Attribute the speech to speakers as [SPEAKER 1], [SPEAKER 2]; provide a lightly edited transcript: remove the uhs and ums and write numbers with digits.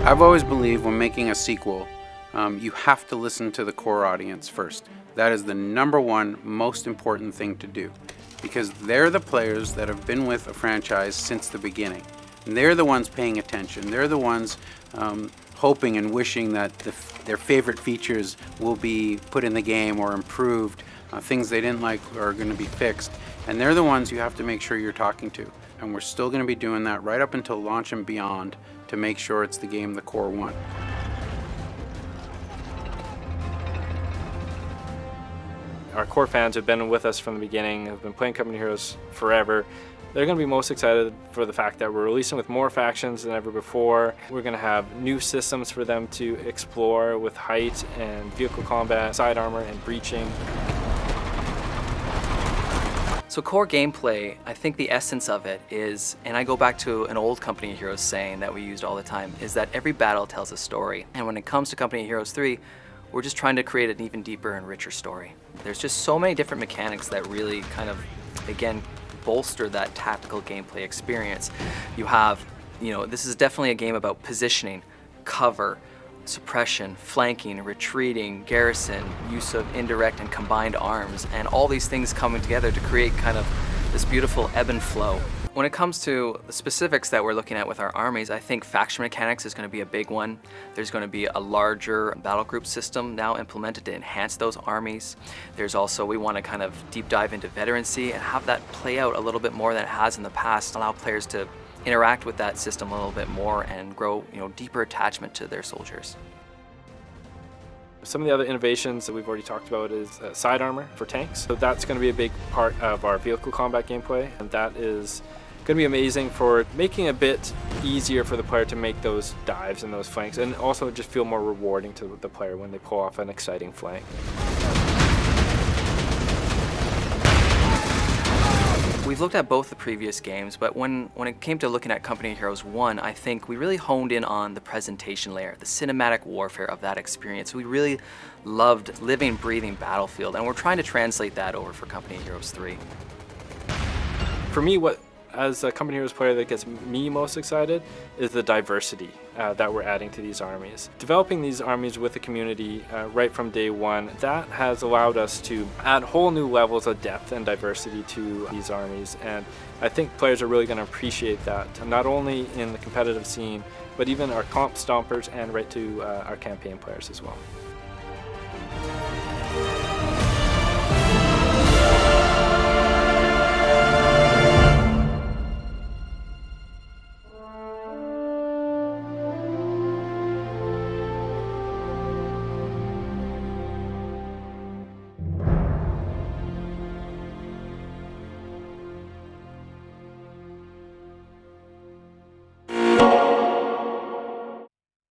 [SPEAKER 1] I've always believed when making a sequel, you have to listen to the core audience first. That is the #1 most important thing to do, because they're the players that have been with a franchise since the beginning. And they're the ones paying attention. They're the ones hoping and wishing that their favorite features will be put in the game or improved. Things they didn't like are going to be fixed. And they're the ones you have to make sure you're talking to. And we're still going to be doing that right up until launch and beyond to make sure it's the game the core want.
[SPEAKER 2] Our core fans have been with us from the beginning, have been playing Company Heroes forever. They're going to be most excited for the fact that we're releasing with more factions than ever before. We're going to have new systems for them to explore with height and vehicle combat, side armor and breaching.
[SPEAKER 3] So core gameplay, I think the essence of it is, and I go back to an old Company of Heroes saying that we used all the time, is that every battle tells a story. And when it comes to Company of Heroes 3, we're just trying to create an even deeper and richer story. There's just so many different mechanics that really kind of, again, bolster that tactical gameplay experience. You have, this is definitely a game about positioning, cover, suppression, flanking, retreating, garrison, use of indirect and combined arms, and all these things coming together to create kind of this beautiful ebb and flow. When it comes to the specifics that we're looking at with our armies, I think faction mechanics is going to be a big one. There's going to be a larger battle group system now implemented to enhance those armies. There's also, we want to kind of deep dive into veterancy and have that play out a little bit more than it has in the past, allow players to interact with that system a little bit more and grow, deeper attachment to their soldiers.
[SPEAKER 2] Some of the other innovations that we've already talked about is side armor for tanks. So that's going to be a big part of our vehicle combat gameplay, and that is going to be amazing for making it a bit easier for the player to make those dives and those flanks, and also just feel more rewarding to the player when they pull off an exciting flank.
[SPEAKER 3] We've looked at both the previous games, but when it came to looking at Company of Heroes 1, I think we really honed in on the presentation layer, the cinematic warfare of that experience. We really loved living, breathing Battlefield, and we're trying to translate that over for Company of Heroes 3.
[SPEAKER 2] For me, as a Company Heroes player, that gets me most excited is the diversity that we're adding to these armies. Developing these armies with the community right from day one, that has allowed us to add whole new levels of depth and diversity to these armies, and I think players are really going to appreciate that, not only in the competitive scene, but even our comp stompers and right to our campaign players as well.